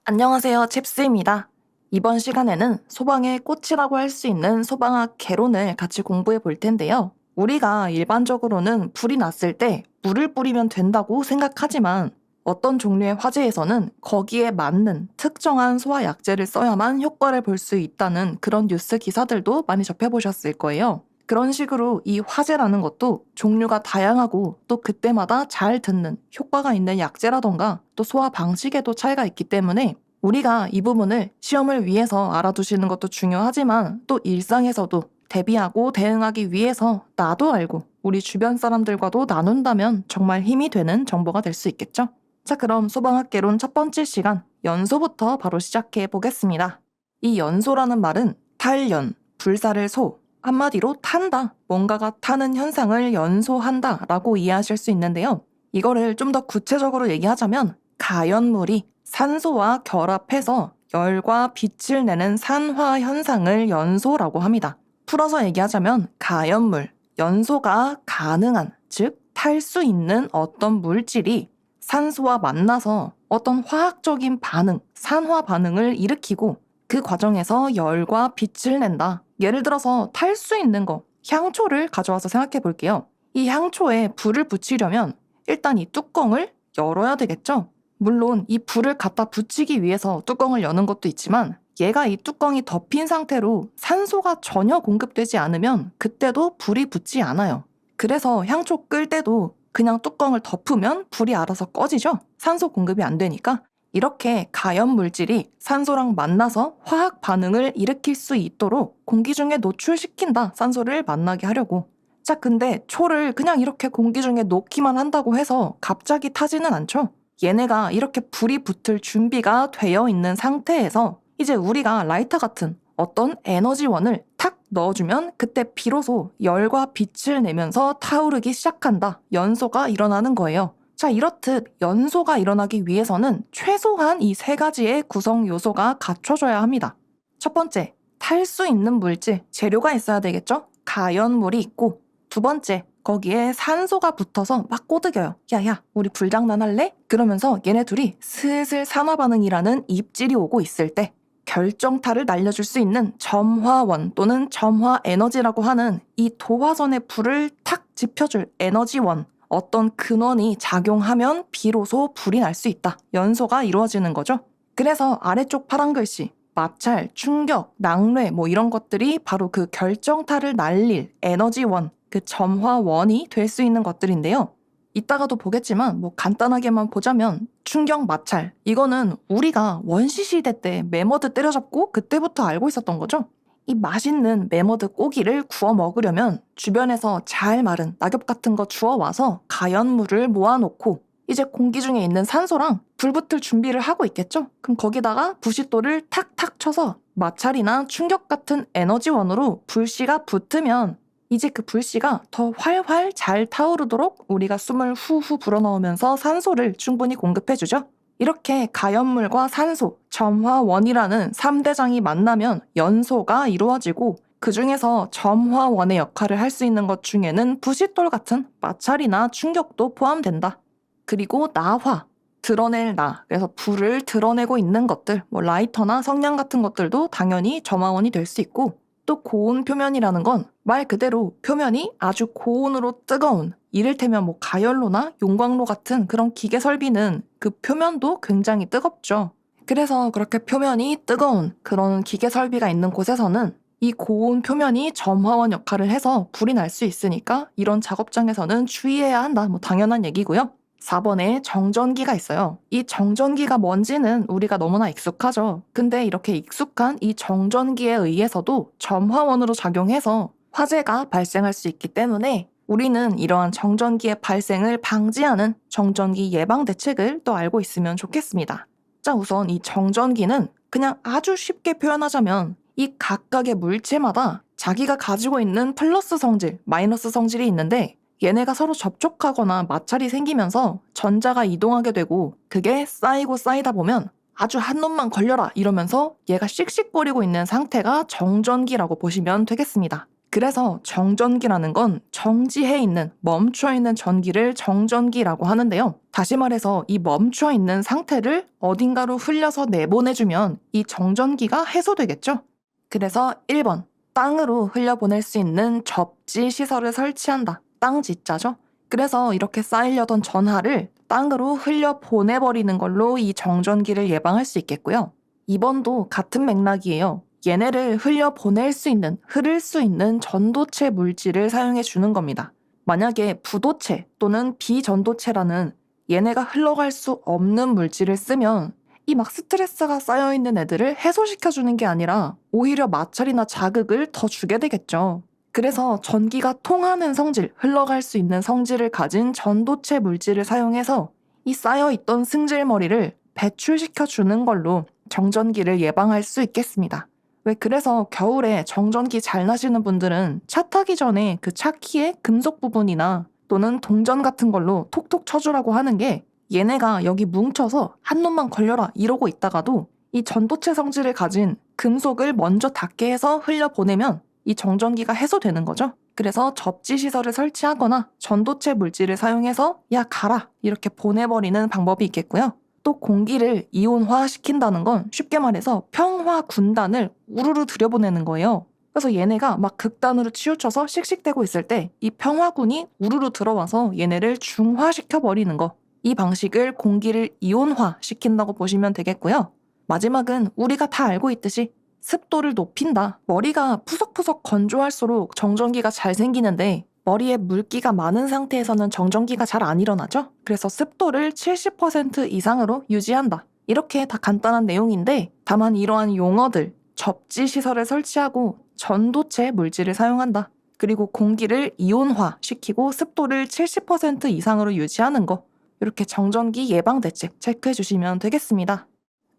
안녕하세요, 칩스입니다. 이번 시간에는 소방의 꽃이라고 할 수 있는 소방학 개론을 같이 공부해 볼 텐데요. 우리가 일반적으로는 불이 났을 때 물을 뿌리면 된다고 생각하지만 어떤 종류의 화재에서는 거기에 맞는 특정한 소화약제를 써야만 효과를 볼 수 있다는 그런 뉴스 기사들도 많이 접해보셨을 거예요. 그런 식으로 이 화재라는 것도 종류가 다양하고 또 그때마다 잘 듣는 효과가 있는 약제라던가 또 소화 방식에도 차이가 있기 때문에 우리가 이 부분을 시험을 위해서 알아두시는 것도 중요하지만 또 일상에서도 대비하고 대응하기 위해서 나도 알고 우리 주변 사람들과도 나눈다면 정말 힘이 되는 정보가 될 수 있겠죠? 자, 그럼 소방학개론 첫 번째 시간 연소부터 바로 시작해 보겠습니다. 이 연소라는 말은 탈연, 불사를 소, 한마디로 탄다, 뭔가가 타는 현상을 연소한다 라고 이해하실 수 있는데요. 이거를 좀 더 구체적으로 얘기하자면 가연물이 산소와 결합해서 열과 빛을 내는 산화 현상을 연소라고 합니다. 풀어서 얘기하자면 가연물, 연소가 가능한, 즉 탈 수 있는 어떤 물질이 산소와 만나서 어떤 화학적인 반응, 산화 반응을 일으키고 그 과정에서 열과 빛을 낸다. 예를 들어서 탈 수 있는 거, 향초를 가져와서 생각해 볼게요. 이 향초에 불을 붙이려면 일단 이 뚜껑을 열어야 되겠죠? 물론 이 불을 갖다 붙이기 위해서 뚜껑을 여는 것도 있지만 얘가 이 뚜껑이 덮인 상태로 산소가 전혀 공급되지 않으면 그때도 불이 붙지 않아요. 그래서 향초 끌 때도 그냥 뚜껑을 덮으면 불이 알아서 꺼지죠? 산소 공급이 안 되니까. 이렇게 가연 물질이 산소랑 만나서 화학 반응을 일으킬 수 있도록 공기 중에 노출시킨다. 산소를 만나게 하려고. 자, 근데 초를 그냥 이렇게 공기 중에 놓기만 한다고 해서 갑자기 타지는 않죠? 얘네가 이렇게 불이 붙을 준비가 되어 있는 상태에서 이제 우리가 라이터 같은 어떤 에너지원을 탁 넣어주면 그때 비로소 열과 빛을 내면서 타오르기 시작한다. 연소가 일어나는 거예요. 자, 이렇듯 연소가 일어나기 위해서는 최소한 이 세 가지의 구성 요소가 갖춰져야 합니다. 첫 번째, 탈 수 있는 물질, 재료가 있어야 되겠죠? 가연물이 있고, 두 번째, 거기에 산소가 붙어서 막 꼬드겨요. 야야, 우리 불장난 할래? 그러면서 얘네 둘이 슬슬 산화 반응이라는 입질이 오고 있을 때 결정타를 날려줄 수 있는 점화원 또는 점화 에너지라고 하는 이 도화선의 불을 탁 지펴줄 에너지원, 어떤 근원이 작용하면 비로소 불이 날 수 있다. 연소가 이루어지는 거죠. 그래서 아래쪽 파란 글씨, 마찰, 충격, 낙뢰 뭐 이런 것들이 바로 그 결정타를 날릴 에너지원, 그 점화원이 될 수 있는 것들인데요. 이따가도 보겠지만 뭐 간단하게만 보자면 충격 마찰, 이거는 우리가 원시 시대 때 매머드 때려잡고 그때부터 알고 있었던 거죠. 이 맛있는 매머드 고기를 구워 먹으려면 주변에서 잘 마른 낙엽 같은 거 주워와서 가연물을 모아놓고 이제 공기 중에 있는 산소랑 불 붙을 준비를 하고 있겠죠? 그럼 거기다가 부싯돌을 탁탁 쳐서 마찰이나 충격 같은 에너지원으로 불씨가 붙으면 이제 그 불씨가 더 활활 잘 타오르도록 우리가 숨을 후후 불어넣으면서 산소를 충분히 공급해주죠. 이렇게 가연물과 산소, 점화원이라는 3대장이 만나면 연소가 이루어지고 그 중에서 점화원의 역할을 할 수 있는 것 중에는 부싯돌 같은 마찰이나 충격도 포함된다. 그리고 나화, 드러낼 나, 그래서 불을 드러내고 있는 것들, 뭐 라이터나 성냥 같은 것들도 당연히 점화원이 될 수 있고 또 고온 표면이라는 건 말 그대로 표면이 아주 고온으로 뜨거운 이를테면 뭐 가열로나 용광로 같은 그런 기계 설비는 그 표면도 굉장히 뜨겁죠. 그래서 그렇게 표면이 뜨거운 그런 기계 설비가 있는 곳에서는 이 고온 표면이 점화원 역할을 해서 불이 날 수 있으니까 이런 작업장에서는 주의해야 한다. 뭐 당연한 얘기고요. 4번에 정전기가 있어요. 이 정전기가 뭔지는 우리가 너무나 익숙하죠. 근데 이렇게 익숙한 이 정전기에 의해서도 점화원으로 작용해서 화재가 발생할 수 있기 때문에 우리는 이러한 정전기의 발생을 방지하는 정전기 예방 대책을 또 알고 있으면 좋겠습니다. 자, 우선 이 정전기는 그냥 아주 쉽게 표현하자면 이 각각의 물체마다 자기가 가지고 있는 플러스 성질, 마이너스 성질이 있는데 얘네가 서로 접촉하거나 마찰이 생기면서 전자가 이동하게 되고 그게 쌓이고 쌓이다 보면 아주 한 놈만 걸려라 이러면서 얘가 씩씩거리고 있는 상태가 정전기라고 보시면 되겠습니다. 그래서 정전기라는 건 정지해 있는, 멈춰 있는 전기를 정전기라고 하는데요. 다시 말해서 이 멈춰 있는 상태를 어딘가로 흘려서 내보내주면 이 정전기가 해소되겠죠. 그래서 1번, 땅으로 흘려보낼 수 있는 접지 시설을 설치한다. 땅지자죠. 그래서 이렇게 쌓이려던 전하를 땅으로 흘려보내버리는 걸로 이 정전기를 예방할 수 있겠고요. 2번도 같은 맥락이에요. 얘네를 흘려보낼 수 있는, 흐를 수 있는 전도체 물질을 사용해 주는 겁니다. 만약에 부도체 또는 비전도체라는 얘네가 흘러갈 수 없는 물질을 쓰면 이 막 스트레스가 쌓여있는 애들을 해소시켜주는 게 아니라 오히려 마찰이나 자극을 더 주게 되겠죠. 그래서 전기가 통하는 성질, 흘러갈 수 있는 성질을 가진 전도체 물질을 사용해서 이 쌓여있던 승질머리를 배출시켜주는 걸로 정전기를 예방할 수 있겠습니다. 왜 그래서 겨울에 정전기 잘 나시는 분들은 차 타기 전에 그 차 키의 금속 부분이나 또는 동전 같은 걸로 톡톡 쳐주라고 하는 게 얘네가 여기 뭉쳐서 한 놈만 걸려라 이러고 있다가도 이 전도체 성질을 가진 금속을 먼저 닿게 해서 흘려보내면 이 정전기가 해소되는 거죠. 그래서 접지 시설을 설치하거나 전도체 물질을 사용해서 야 가라 이렇게 보내버리는 방법이 있겠고요. 또 공기를 이온화시킨다는 건 쉽게 말해서 평화 군단을 우르르 들여보내는 거예요. 그래서 얘네가 막 극단으로 치우쳐서 씩씩대고 있을 때 이 평화군이 우르르 들어와서 얘네를 중화시켜버리는 거. 이 방식을 공기를 이온화시킨다고 보시면 되겠고요. 마지막은 우리가 다 알고 있듯이 습도를 높인다. 머리가 푸석푸석 건조할수록 정전기가 잘 생기는데 머리에 물기가 많은 상태에서는 정전기가 잘 안 일어나죠? 그래서 습도를 70% 이상으로 유지한다. 이렇게 다 간단한 내용인데 다만 이러한 용어들, 접지 시설을 설치하고 전도체 물질을 사용한다. 그리고 공기를 이온화시키고 습도를 70% 이상으로 유지하는 거. 이렇게 정전기 예방 대책 체크해 주시면 되겠습니다.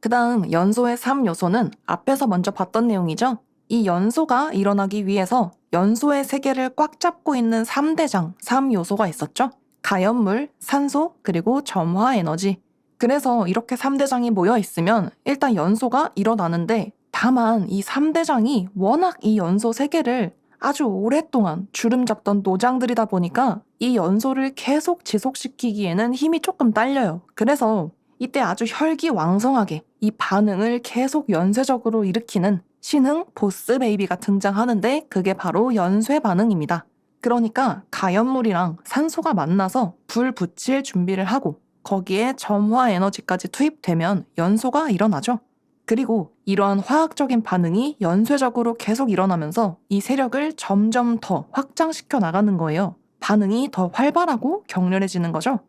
그 다음 연소의 3요소는 앞에서 먼저 봤던 내용이죠. 이 연소가 일어나기 위해서 연소의 세계를 꽉 잡고 있는 3대장, 3요소가 있었죠. 가연물, 산소, 그리고 점화에너지. 그래서 이렇게 3대장이 모여 있으면 일단 연소가 일어나는데 다만 이 3대장이 워낙 이 연소 세계를 아주 오랫동안 주름 잡던 노장들이다 보니까 이 연소를 계속 지속시키기에는 힘이 조금 딸려요. 그래서 이때 아주 혈기왕성하게 이 반응을 계속 연쇄적으로 일으키는 신흥 보스 베이비가 등장하는데 그게 바로 연쇄 반응입니다. 그러니까 가연물이랑 산소가 만나서 불 붙일 준비를 하고 거기에 점화 에너지까지 투입되면 연소가 일어나죠. 그리고 이러한 화학적인 반응이 연쇄적으로 계속 일어나면서 이 세력을 점점 더 확장시켜 나가는 거예요. 반응이 더 활발하고 격렬해지는 거죠.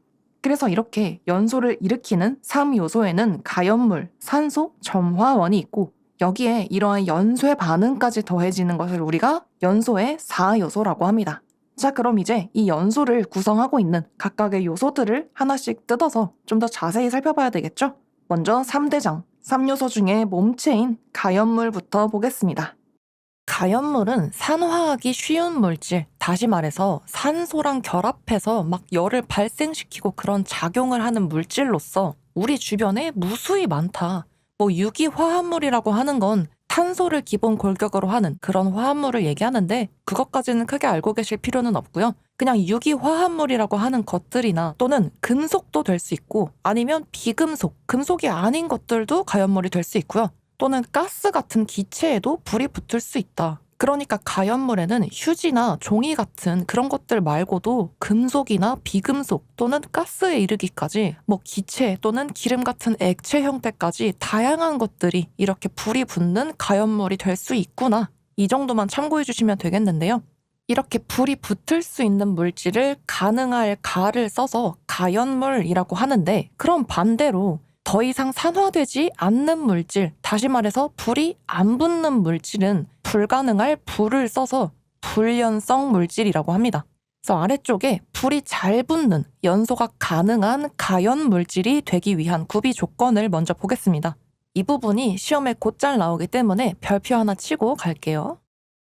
그래서 이렇게 연소를 일으키는 3요소에는 가연물, 산소, 점화원이 있고 여기에 이러한 연쇄 반응까지 더해지는 것을 우리가 연소의 4요소라고 합니다. 자, 그럼 이제 이 연소를 구성하고 있는 각각의 요소들을 하나씩 뜯어서 좀 더 자세히 살펴봐야 되겠죠? 먼저 3대장, 3요소 중에 몸체인 가연물부터 보겠습니다. 가연물은 산화하기 쉬운 물질, 다시 말해서 산소랑 결합해서 막 열을 발생시키고 그런 작용을 하는 물질로서 우리 주변에 무수히 많다. 뭐 유기화합물이라고 하는 건 탄소를 기본 골격으로 하는 그런 화합물을 얘기하는데 그것까지는 크게 알고 계실 필요는 없고요. 그냥 유기화합물이라고 하는 것들이나 또는 금속도 될 수 있고 아니면 비금속, 금속이 아닌 것들도 가연물이 될 수 있고요. 또는 가스 같은 기체에도 불이 붙을 수 있다. 그러니까 가연물에는 휴지나 종이 같은 그런 것들 말고도 금속이나 비금속 또는 가스에 이르기까지 뭐 기체 또는 기름 같은 액체 형태까지 다양한 것들이 이렇게 불이 붙는 가연물이 될 수 있구나. 이 정도만 참고해 주시면 되겠는데요. 이렇게 불이 붙을 수 있는 물질을 가능할 가를 써서 가연물이라고 하는데 그럼 반대로 더 이상 산화되지 않는 물질, 다시 말해서 불이 안 붙는 물질은 불가능할 불을 써서 불연성 물질이라고 합니다. 그래서 아래쪽에 불이 잘 붙는 연소가 가능한 가연 물질이 되기 위한 구비 조건을 먼저 보겠습니다. 이 부분이 시험에 곧잘 나오기 때문에 별표 하나 치고 갈게요.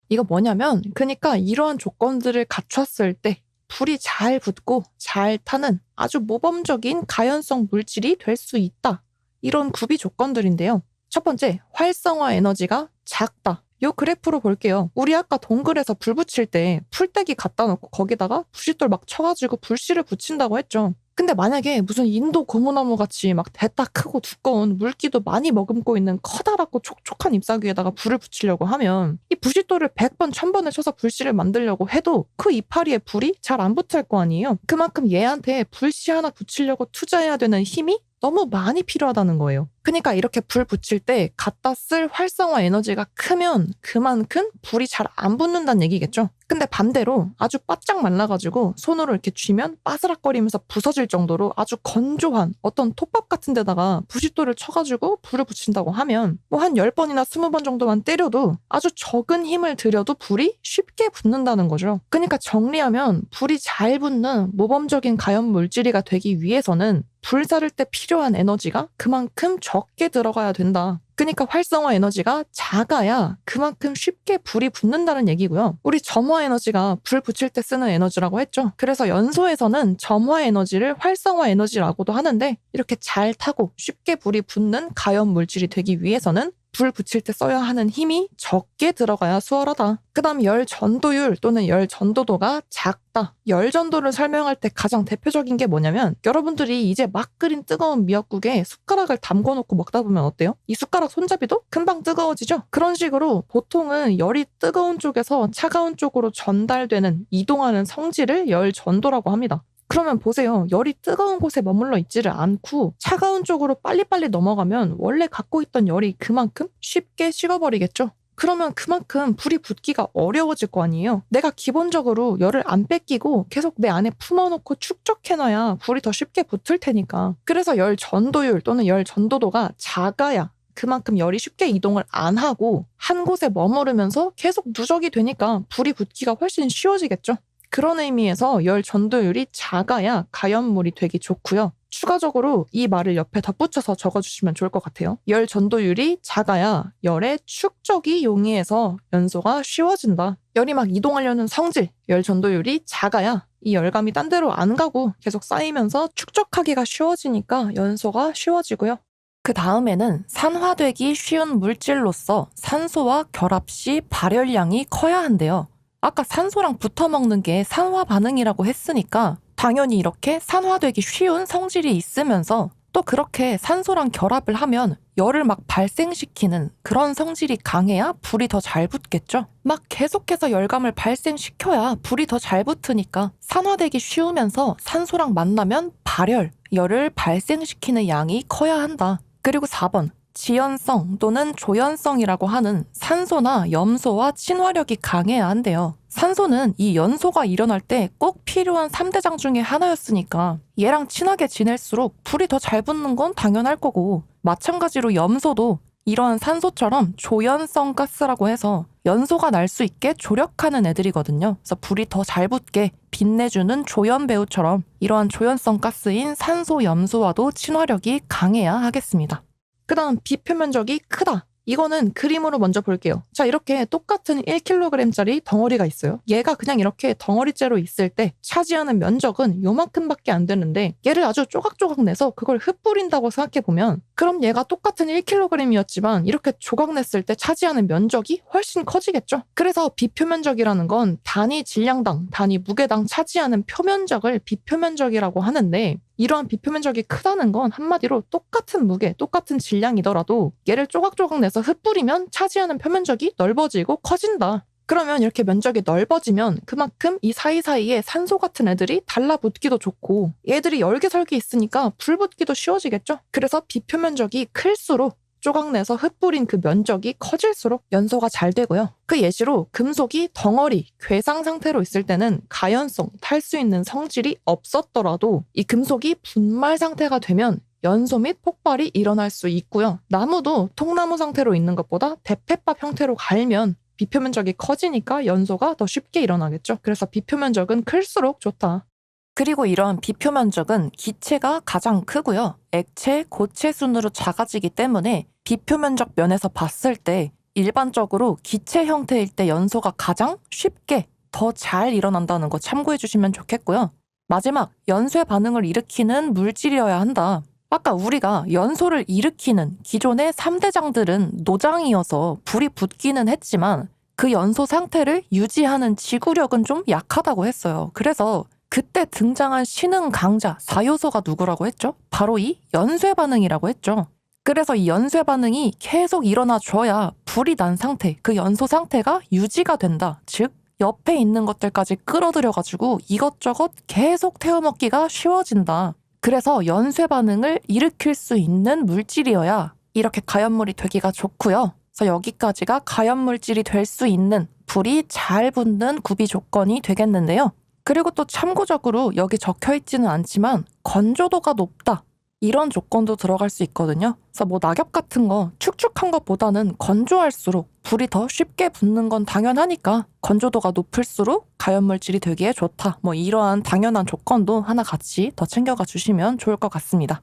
이거 뭐냐면 그러니까 이러한 조건들을 갖췄을 때 불이 잘 붙고 잘 타는 아주 모범적인 가연성 물질이 될 수 있다. 이런 구비 조건들인데요. 첫 번째, 활성화 에너지가 작다. 요 그래프로 볼게요. 우리 아까 동굴에서 불 붙일 때 풀떼기 갖다 놓고 거기다가 부싯돌 막 쳐가지고 불씨를 붙인다고 했죠. 근데 만약에 무슨 인도 고무나무 같이 막 대따 크고 두꺼운 물기도 많이 머금고 있는 커다랗고 촉촉한 잎사귀에다가 불을 붙이려고 하면 이 부싯돌을 100번 1000번을 쳐서 불씨를 만들려고 해도 그 이파리에 불이 잘 안 붙을 거 아니에요. 그만큼 얘한테 불씨 하나 붙이려고 투자해야 되는 힘이 너무 많이 필요하다는 거예요. 그러니까 이렇게 불 붙일 때 갖다 쓸 활성화 에너지가 크면 그만큼 불이 잘 안 붙는다는 얘기겠죠. 근데 반대로 아주 바짝 말라가지고 손으로 이렇게 쥐면 바스락거리면서 부서질 정도로 아주 건조한 어떤 톱밥 같은 데다가 부싯돌을 쳐가지고 불을 붙인다고 하면 뭐 한 10번이나 20번 정도만 때려도 아주 적은 힘을 들여도 불이 쉽게 붙는다는 거죠. 그러니까 정리하면 불이 잘 붙는 모범적인 가연 물질이가 되기 위해서는 불 자를 때 필요한 에너지가 그만큼 적게 들어가야 된다. 그러니까 활성화 에너지가 작아야 그만큼 쉽게 불이 붙는다는 얘기고요. 우리 점화 에너지가 불 붙일 때 쓰는 에너지라고 했죠. 그래서 연소에서는 점화 에너지를 활성화 에너지라고도 하는데 이렇게 잘 타고 쉽게 불이 붙는 가연 물질이 되기 위해서는 불 붙일 때 써야 하는 힘이 적게 들어가야 수월하다. 그 다음 열 전도율 또는 열 전도도가 작다. 열 전도를 설명할 때 가장 대표적인 게 뭐냐면 여러분들이 이제 막 끓인 뜨거운 미역국에 숟가락을 담궈놓고 먹다 보면 어때요? 이 숟가락 손잡이도 금방 뜨거워지죠? 그런 식으로 보통은 열이 뜨거운 쪽에서 차가운 쪽으로 전달되는 이동하는 성질을 열 전도라고 합니다. 그러면 보세요. 열이 뜨거운 곳에 머물러 있지를 않고 차가운 쪽으로 빨리빨리 넘어가면 원래 갖고 있던 열이 그만큼 쉽게 식어버리겠죠. 그러면 그만큼 불이 붙기가 어려워질 거 아니에요. 내가 기본적으로 열을 안 뺏기고 계속 내 안에 품어놓고 축적해놔야 불이 더 쉽게 붙을 테니까. 그래서 열 전도율 또는 열 전도도가 작아야 그만큼 열이 쉽게 이동을 안 하고 한 곳에 머무르면서 계속 누적이 되니까 불이 붙기가 훨씬 쉬워지겠죠. 그런 의미에서 열 전도율이 작아야 가연물이 되기 좋고요. 추가적으로 이 말을 옆에 덧붙여서 적어주시면 좋을 것 같아요. 열 전도율이 작아야 열의 축적이 용이해서 연소가 쉬워진다. 열이 막 이동하려는 성질, 열 전도율이 작아야 이 열감이 딴 데로 안 가고 계속 쌓이면서 축적하기가 쉬워지니까 연소가 쉬워지고요. 그 다음에는 산화되기 쉬운 물질로서 산소와 결합 시 발열량이 커야 한대요. 아까 산소랑 붙어먹는 게 산화 반응이라고 했으니까 당연히 이렇게 산화되기 쉬운 성질이 있으면서 또 그렇게 산소랑 결합을 하면 열을 막 발생시키는 그런 성질이 강해야 불이 더 잘 붙겠죠. 막 계속해서 열감을 발생시켜야 불이 더 잘 붙으니까 산화되기 쉬우면서 산소랑 만나면 발열, 열을 발생시키는 양이 커야 한다. 그리고 4번. 지연성 또는 조연성이라고 하는 산소나 염소와 친화력이 강해야 한대요. 산소는 이 연소가 일어날 때 꼭 필요한 3대장 중에 하나였으니까 얘랑 친하게 지낼수록 불이 더 잘 붙는 건 당연할 거고, 마찬가지로 염소도 이러한 산소처럼 조연성 가스라고 해서 연소가 날 수 있게 조력하는 애들이거든요. 그래서 불이 더 잘 붙게 빛내주는 조연배우처럼 이러한 조연성 가스인 산소, 염소와도 친화력이 강해야 하겠습니다. 그 다음 비표면적이 크다. 이거는 그림으로 먼저 볼게요. 자, 이렇게 똑같은 1kg짜리 덩어리가 있어요. 얘가 그냥 이렇게 덩어리째로 있을 때 차지하는 면적은 요만큼밖에 안 되는데 얘를 아주 조각조각 내서 그걸 흩뿌린다고 생각해보면 그럼 얘가 똑같은 1kg이었지만 이렇게 조각 냈을 때 차지하는 면적이 훨씬 커지겠죠. 그래서 비표면적이라는 건 단위 질량당, 단위 무게당 차지하는 표면적을 비표면적이라고 하는데 이러한 비표면적이 크다는 건 한마디로 똑같은 무게, 똑같은 질량이더라도 얘를 조각조각 내서 흩뿌리면 차지하는 표면적이 넓어지고 커진다. 그러면 이렇게 면적이 넓어지면 그만큼 이 사이사이에 산소 같은 애들이 달라붙기도 좋고 얘들이 열개설기 있으니까 불 붙기도 쉬워지겠죠. 그래서 비표면적이 클수록 조각내서 흩뿌린 그 면적이 커질수록 연소가 잘 되고요. 그 예시로 금속이 덩어리, 괴상 상태로 있을 때는 가연성, 탈 수 있는 성질이 없었더라도 이 금속이 분말 상태가 되면 연소 및 폭발이 일어날 수 있고요. 나무도 통나무 상태로 있는 것보다 대패밥 형태로 갈면 비표면적이 커지니까 연소가 더 쉽게 일어나겠죠. 그래서 비표면적은 클수록 좋다. 그리고 이런 비표면적은 기체가 가장 크고요. 액체, 고체 순으로 작아지기 때문에 비표면적 면에서 봤을 때 일반적으로 기체 형태일 때 연소가 가장 쉽게 더 잘 일어난다는 거 참고해 주시면 좋겠고요. 마지막, 연쇄 반응을 일으키는 물질이어야 한다. 아까 우리가 연소를 일으키는 기존의 3대장들은 노장이어서 불이 붙기는 했지만 그 연소 상태를 유지하는 지구력은 좀 약하다고 했어요. 그래서 그때 등장한 신흥 강자 4요소가 누구라고 했죠? 바로 이 연쇄 반응이라고 했죠. 그래서 이 연쇄 반응이 계속 일어나줘야 불이 난 상태, 그 연소 상태가 유지가 된다. 즉 옆에 있는 것들까지 끌어들여가지고 이것저것 계속 태워먹기가 쉬워진다. 그래서 연쇄 반응을 일으킬 수 있는 물질이어야 이렇게 가연물이 되기가 좋고요. 그래서 여기까지가 가연물질이 될 수 있는 불이 잘 붙는 구비 조건이 되겠는데요. 그리고 또 참고적으로 여기 적혀있지는 않지만 건조도가 높다. 이런 조건도 들어갈 수 있거든요. 그래서 뭐 낙엽 같은 거 축축한 것보다는 건조할수록 불이 더 쉽게 붙는 건 당연하니까 건조도가 높을수록 가연물질이 되기에 좋다. 뭐 이러한 당연한 조건도 하나 같이 더 챙겨가 주시면 좋을 것 같습니다.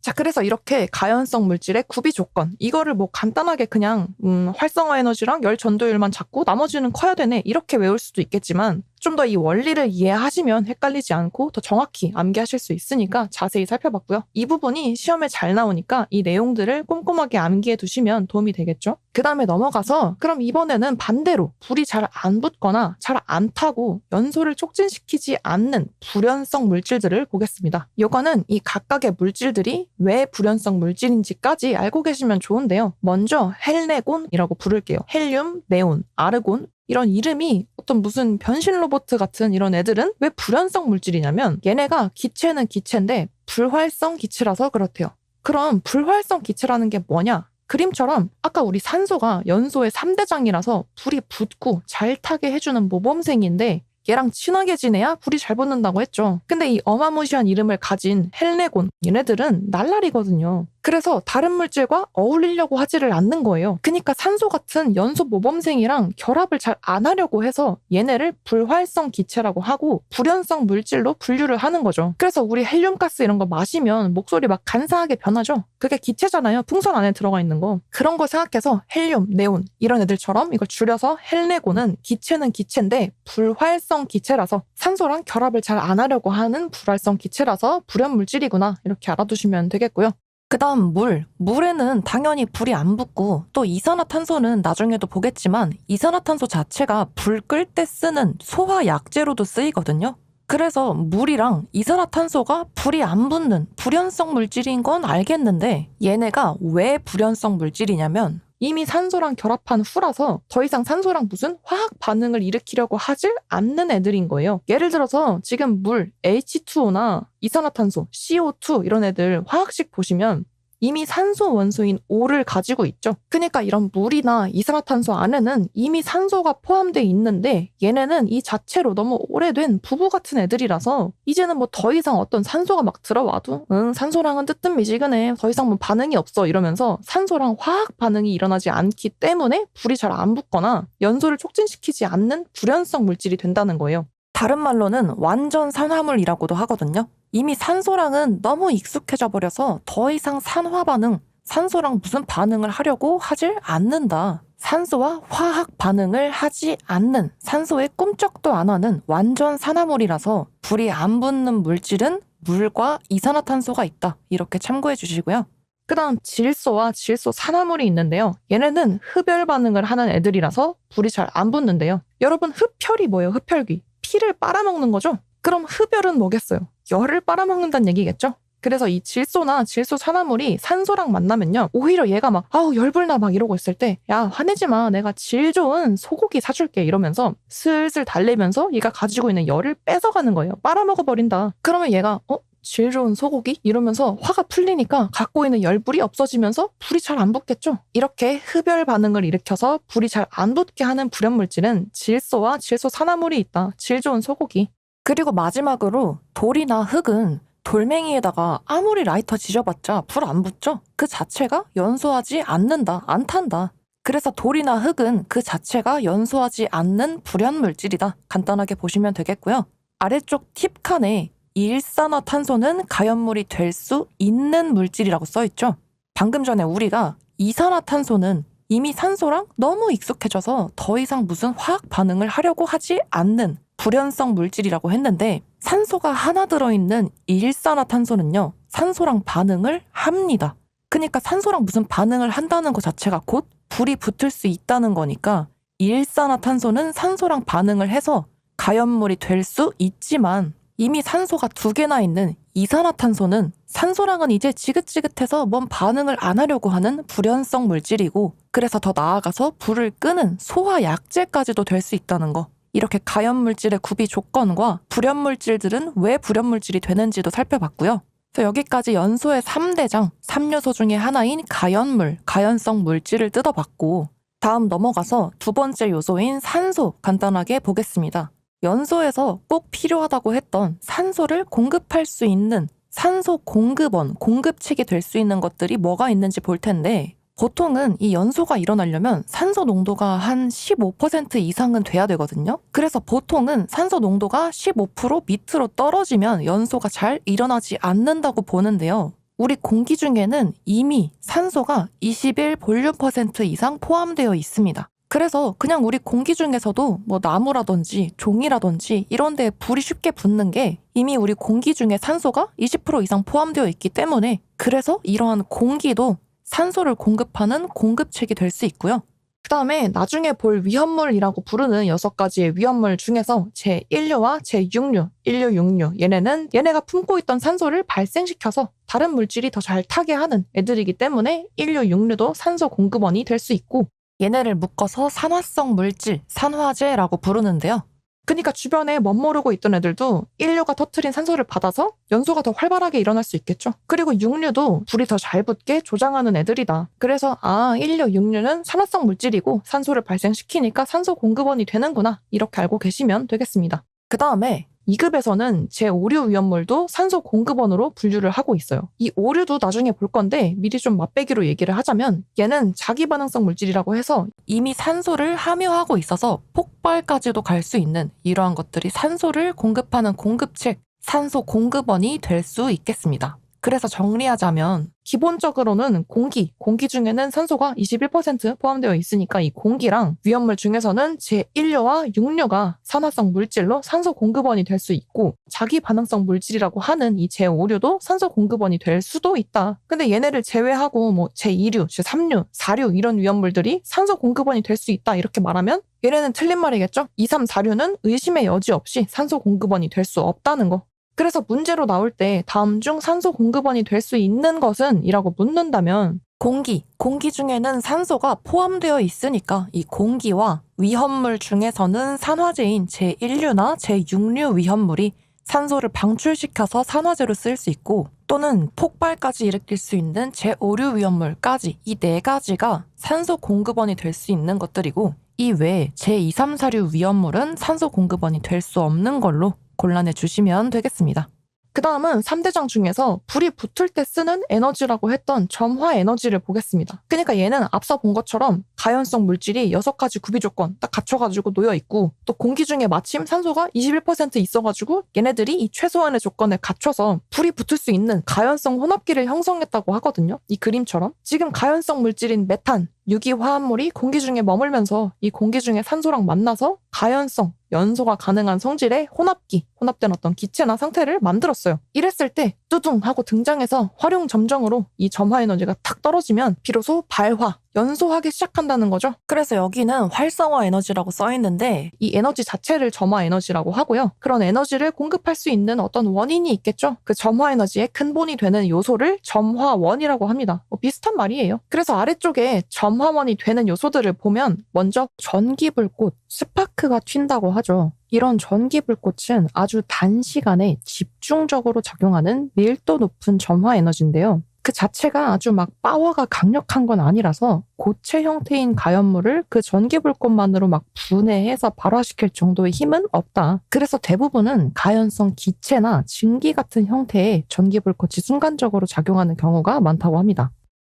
자, 그래서 이렇게 가연성 물질의 구비 조건, 이거를 뭐 간단하게 그냥 활성화 에너지랑 열 전도율만 잡고 나머지는 커야 되네 이렇게 외울 수도 있겠지만 좀 더 이 원리를 이해하시면 헷갈리지 않고 더 정확히 암기하실 수 있으니까 자세히 살펴봤고요. 이 부분이 시험에 잘 나오니까 이 내용들을 꼼꼼하게 암기해 두시면 도움이 되겠죠. 그 다음에 넘어가서 그럼 이번에는 반대로 불이 잘 안 붙거나 잘 안 타고 연소를 촉진시키지 않는 불연성 물질들을 보겠습니다. 이거는 이 각각의 물질들이 왜 불연성 물질인지까지 알고 계시면 좋은데요. 먼저 헬네곤이라고 부를게요. 헬륨, 네온, 아르곤 이런 이름이 어떤 무슨 변신 로봇 같은 이런 애들은 왜 불연성 물질이냐면 얘네가 기체는 기체인데 불활성 기체라서 그렇대요. 그럼 불활성 기체라는 게 뭐냐? 그림처럼 아까 우리 산소가 연소의 3대장이라서 불이 붙고 잘 타게 해주는 모범생인데 얘랑 친하게 지내야 불이 잘 붙는다고 했죠. 근데 이 어마무시한 이름을 가진 헬네곤 얘네들은 날라리거든요. 그래서 다른 물질과 어울리려고 하지를 않는 거예요. 그러니까 산소 같은 연소 모범생이랑 결합을 잘 안 하려고 해서 얘네를 불활성 기체라고 하고 불연성 물질로 분류를 하는 거죠. 그래서 우리 헬륨가스 이런 거 마시면 목소리 막 간사하게 변하죠. 그게 기체잖아요. 풍선 안에 들어가 있는 거. 그런 거 생각해서 헬륨, 네온 이런 애들처럼 이걸 줄여서 헬네곤은 기체는 기체인데 불활성 기체라서 산소랑 결합을 잘 안 하려고 하는 불활성 기체라서 불연 물질이구나 이렇게 알아두시면 되겠고요. 그 다음 물에는 당연히 불이 안 붙고 또 이산화탄소는 나중에도 보겠지만 이산화탄소 자체가 불 끌 때 쓰는 소화약재로도 쓰이거든요. 그래서 물이랑 이산화탄소가 불이 안 붙는 불연성 물질인 건 알겠는데 얘네가 왜 불연성 물질이냐면 이미 산소랑 결합한 후라서 더 이상 산소랑 무슨 화학 반응을 일으키려고 하질 않는 애들인 거예요. 예를 들어서 지금 물 H2O나 이산화탄소 CO2 이런 애들 화학식 보시면 이미 산소 원소인 O를 가지고 있죠. 그러니까 이런 물이나 이산화탄소 안에는 이미 산소가 포함되어 있는데 얘네는 이 자체로 너무 오래된 부부 같은 애들이라서 이제는 뭐 더 이상 어떤 산소가 막 들어와도 산소랑은 뜨뜻미지근해 더 이상 뭐 반응이 없어 이러면서 산소랑 화학 반응이 일어나지 않기 때문에 불이 잘 안 붙거나 연소를 촉진시키지 않는 불연성 물질이 된다는 거예요. 다른 말로는 완전 산화물이라고도 하거든요. 이미 산소랑은 너무 익숙해져 버려서 더 이상 산화 반응, 산소랑 무슨 반응을 하려고 하질 않는다. 산소와 화학 반응을 하지 않는, 산소에 꿈쩍도 안 하는 완전 산화물이라서 불이 안 붙는 물질은 물과 이산화탄소가 있다. 이렇게 참고해 주시고요. 그 다음 질소와 질소 산화물이 있는데요. 얘네는 흡열 반응을 하는 애들이라서 불이 잘 안 붙는데요. 여러분 흡혈이 뭐예요? 흡혈귀. 피를 빨아먹는 거죠? 그럼 흡열은 뭐겠어요? 열을 빨아먹는다는 얘기겠죠? 그래서 이 질소나 질소 산화물이 산소랑 만나면요. 오히려 얘가 막 아우 열불나 막 이러고 있을 때 야 화내지 마 내가 질 좋은 소고기 사줄게 이러면서 슬슬 달래면서 얘가 가지고 있는 열을 뺏어가는 거예요. 빨아먹어버린다. 그러면 얘가 질 좋은 소고기? 이러면서 화가 풀리니까 갖고 있는 열불이 없어지면서 불이 잘 안 붙겠죠? 이렇게 흡열 반응을 일으켜서 불이 잘 안 붙게 하는 불연물질은 질소와 질소 산화물이 있다. 질 좋은 소고기. 그리고 마지막으로 돌이나 흙은 돌멩이에다가 아무리 라이터 지져봤자 불 안 붙죠? 그 자체가 연소하지 않는다. 안 탄다. 그래서 돌이나 흙은 그 자체가 연소하지 않는 불연물질이다. 간단하게 보시면 되겠고요. 아래쪽 팁 칸에 이일산화탄소는 가연물이 될 수 있는 물질이라고 써있죠. 방금 전에 우리가 이산화탄소는 이미 산소랑 너무 익숙해져서 더 이상 무슨 화학 반응을 하려고 하지 않는 불연성 물질이라고 했는데 산소가 하나 들어있는 이일산화탄소는요. 산소랑 반응을 합니다. 그러니까 산소랑 무슨 반응을 한다는 것 자체가 곧 불이 붙을 수 있다는 거니까 이일산화탄소는 산소랑 반응을 해서 가연물이 될 수 있지만 이미 산소가 2개나 있는 이산화탄소는 산소랑은 이제 지긋지긋해서 뭔 반응을 안 하려고 하는 불연성 물질이고 그래서 더 나아가서 불을 끄는 소화약제까지도 될 수 있다는 거. 이렇게 가연물질의 구비 조건과 불연물질들은 왜 불연물질이 되는지도 살펴봤고요. 그래서 여기까지 연소의 3대장, 3요소 중에 하나인 가연물, 가연성 물질을 뜯어봤고 다음 넘어가서 2번째 요소인 산소 간단하게 보겠습니다. 연소에서 꼭 필요하다고 했던 산소를 공급할 수 있는 산소 공급원, 공급책이 될 수 있는 것들이 뭐가 있는지 볼 텐데 보통은 이 연소가 일어나려면 산소 농도가 한 15% 이상은 돼야 되거든요. 그래서 보통은 산소 농도가 15% 밑으로 떨어지면 연소가 잘 일어나지 않는다고 보는데요. 우리 공기 중에는 이미 산소가 21 볼륨 퍼센트 이상 포함되어 있습니다. 그래서 그냥 우리 공기 중에서도 뭐 나무라든지 종이라든지 이런 데에 불이 쉽게 붙는 게 이미 우리 공기 중에 산소가 20% 이상 포함되어 있기 때문에 그래서 이러한 공기도 산소를 공급하는 공급책이 될 수 있고요. 그 다음에 나중에 볼 위험물이라고 부르는 6가지의 위험물 중에서 제1류와 제6류, 1류, 6류 얘네가 품고 있던 산소를 발생시켜서 다른 물질이 더 잘 타게 하는 애들이기 때문에 1류, 6류도 산소 공급원이 될 수 있고 얘네를 묶어서 산화성 물질, 산화제라고 부르는데요. 그러니까 주변에 멋모르고 있던 애들도 1류가 터트린 산소를 받아서 연소가 더 활발하게 일어날 수 있겠죠. 그리고 6류도 불이 더 잘 붙게 조장하는 애들이다. 그래서 1류, 6류는 산화성 물질이고 산소를 발생시키니까 산소 공급원이 되는구나. 이렇게 알고 계시면 되겠습니다. 그 다음에 2급에서는 제5류 위험물도 산소 공급원으로 분류를 하고 있어요. 이 5류도 나중에 볼 건데 미리 좀 맛배기로 얘기를 하자면 얘는 자기반응성 물질이라고 해서 이미 산소를 함유하고 있어서 폭발까지도 갈 수 있는 이러한 것들이 산소를 공급하는 공급책, 산소 공급원이 될 수 있겠습니다. 그래서 정리하자면 기본적으로는 공기 중에는 산소가 21% 포함되어 있으니까 이 공기랑 위험물 중에서는 제1류와 6류가 산화성 물질로 산소 공급원이 될 수 있고 자기 반응성 물질이라고 하는 이 제5류도 산소 공급원이 될 수도 있다. 근데 얘네를 제외하고 뭐 제2류, 제3류, 4류 이런 위험물들이 산소 공급원이 될 수 있다 이렇게 말하면 얘네는 틀린 말이겠죠? 2, 3, 4류는 의심의 여지 없이 산소 공급원이 될 수 없다는 거. 그래서 문제로 나올 때 다음 중 산소 공급원이 될 수 있는 것은? 이라고 묻는다면 공기 중에는 산소가 포함되어 있으니까 이 공기와 위험물 중에서는 산화제인 제1류나 제6류 위험물이 산소를 방출시켜서 산화제로 쓰일 수 있고 또는 폭발까지 일으킬 수 있는 제5류 위험물까지 이 4가지가 산소 공급원이 될 수 있는 것들이고 이 외에 제2, 3, 4류 위험물은 산소 공급원이 될 수 없는 걸로 골라내 주시면 되겠습니다. 그 다음은 3대장 중에서 불이 붙을 때 쓰는 에너지라고 했던 점화 에너지를 보겠습니다. 그러니까 얘는 앞서 본 것처럼 가연성 물질이 6가지 구비 조건 딱 갖춰가지고 놓여있고 또 공기 중에 마침 산소가 21% 있어가지고 얘네들이 이 최소한의 조건을 갖춰서 불이 붙을 수 있는 가연성 혼합기를 형성했다고 하거든요. 이 그림처럼 지금 가연성 물질인 메탄, 유기화합물이 공기 중에 머물면서 이 공기 중에 산소랑 만나서 가연성, 연소가 가능한 성질의 혼합기, 혼합된 어떤 기체나 상태를 만들었어요. 이랬을 때 뚜둥 하고 등장해서 활용 점정으로 이 점화 에너지가 탁 떨어지면 비로소 발화, 연소하기 시작한다는 거죠. 그래서 여기는 활성화 에너지라고 써있는데 이 에너지 자체를 점화 에너지라고 하고요. 그런 에너지를 공급할 수 있는 어떤 원인이 있겠죠. 그 점화 에너지의 근본이 되는 요소를 점화원이라고 합니다. 비슷한 말이에요. 그래서 아래쪽에 점화원이 되는 요소들을 보면 먼저 전기불꽃, 스파크가 튄다고 하죠. 이런 전기불꽃은 아주 단시간에 집중적으로 작용하는 밀도 높은 점화 에너지인데요. 그 자체가 아주 막 파워가 강력한 건 아니라서 고체 형태인 가연물을 그 전기불꽃만으로 막 분해해서 발화시킬 정도의 힘은 없다. 그래서 대부분은 가연성 기체나 증기 같은 형태의 전기불꽃이 순간적으로 작용하는 경우가 많다고 합니다.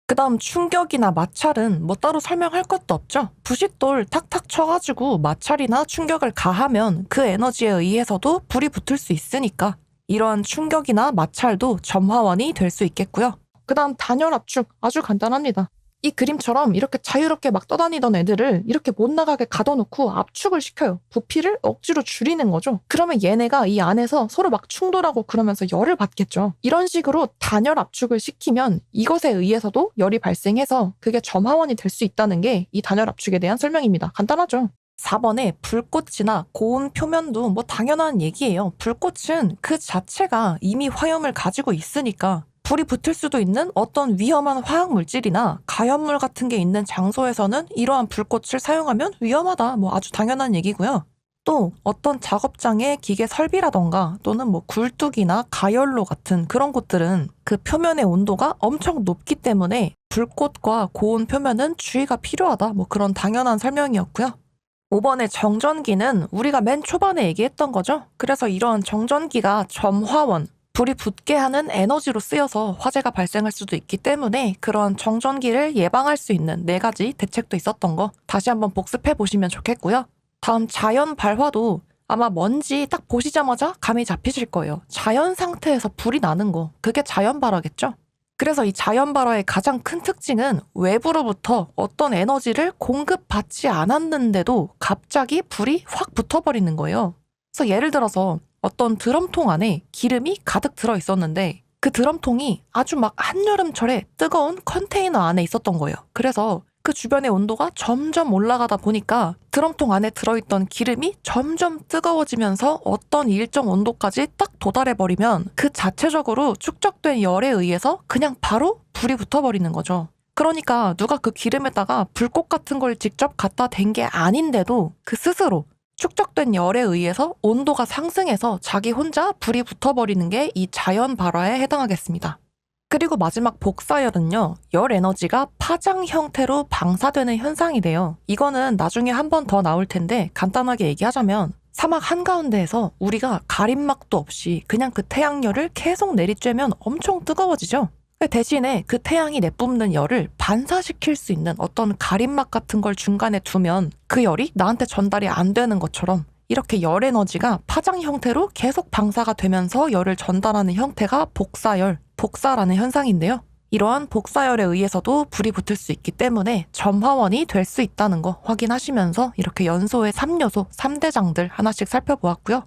그 다음 충격이나 마찰은 뭐 따로 설명할 것도 없죠. 부싯돌 탁탁 쳐가지고 마찰이나 충격을 가하면 그 에너지에 의해서도 불이 붙을 수 있으니까 이러한 충격이나 마찰도 점화원이 될 수 있겠고요. 그 다음 단열 압축 아주 간단합니다. 이 그림처럼 이렇게 자유롭게 막 떠다니던 애들을 이렇게 못 나가게 가둬놓고 압축을 시켜요. 부피를 억지로 줄이는 거죠. 그러면 얘네가 이 안에서 서로 막 충돌하고 그러면서 열을 받겠죠. 이런 식으로 단열 압축을 시키면 이것에 의해서도 열이 발생해서 그게 점화원이 될 수 있다는 게 이 단열 압축에 대한 설명입니다. 간단하죠? 4번에 불꽃이나 고온 표면도 뭐 당연한 얘기예요. 불꽃은 그 자체가 이미 화염을 가지고 있으니까 불이 붙을 수도 있는 어떤 위험한 화학 물질이나 가연물 같은 게 있는 장소에서는 이러한 불꽃을 사용하면 위험하다. 뭐 아주 당연한 얘기고요. 또 어떤 작업장의 기계 설비라던가 또는 뭐 굴뚝이나 가연로 같은 그런 곳들은 그 표면의 온도가 엄청 높기 때문에 불꽃과 고온 표면은 주의가 필요하다. 뭐 그런 당연한 설명이었고요. 5번의 정전기는 우리가 맨 초반에 얘기했던 거죠. 그래서 이런 정전기가 점화원, 불이 붙게 하는 에너지로 쓰여서 화재가 발생할 수도 있기 때문에 그런 정전기를 예방할 수 있는 4가지 대책도 있었던 거 다시 한번 복습해 보시면 좋겠고요. 다음 자연 발화도 아마 뭔지 딱 보시자마자 감이 잡히실 거예요. 자연 상태에서 불이 나는 거, 그게 자연 발화겠죠? 그래서 이 자연 발화의 가장 큰 특징은 외부로부터 어떤 에너지를 공급받지 않았는데도 갑자기 불이 확 붙어버리는 거예요. 그래서 예를 들어서 어떤 드럼통 안에 기름이 가득 들어 있었는데 그 드럼통이 아주 막 한여름철에 뜨거운 컨테이너 안에 있었던 거예요. 그래서 그 주변의 온도가 점점 올라가다 보니까 드럼통 안에 들어있던 기름이 점점 뜨거워지면서 어떤 일정 온도까지 딱 도달해버리면 그 자체적으로 축적된 열에 의해서 그냥 바로 불이 붙어버리는 거죠. 그러니까 누가 그 기름에다가 불꽃 같은 걸 직접 갖다 댄 게 아닌데도 그 스스로 축적된 열에 의해서 온도가 상승해서 자기 혼자 불이 붙어버리는 게 이 자연 발화에 해당하겠습니다. 그리고 마지막 복사열은요, 열 에너지가 파장 형태로 방사되는 현상이래요. 이거는 나중에 한 번 더 나올 텐데 간단하게 얘기하자면 사막 한가운데에서 우리가 가림막도 없이 그냥 그 태양열을 계속 내리쬐면 엄청 뜨거워지죠. 대신에 그 태양이 내뿜는 열을 반사시킬 수 있는 어떤 가림막 같은 걸 중간에 두면 그 열이 나한테 전달이 안 되는 것처럼 이렇게 열 에너지가 파장 형태로 계속 방사가 되면서 열을 전달하는 형태가 복사열, 복사라는 현상인데요. 이러한 복사열에 의해서도 불이 붙을 수 있기 때문에 점화원이 될 수 있다는 거 확인하시면서 이렇게 연소의 3요소, 3대장들 하나씩 살펴보았고요.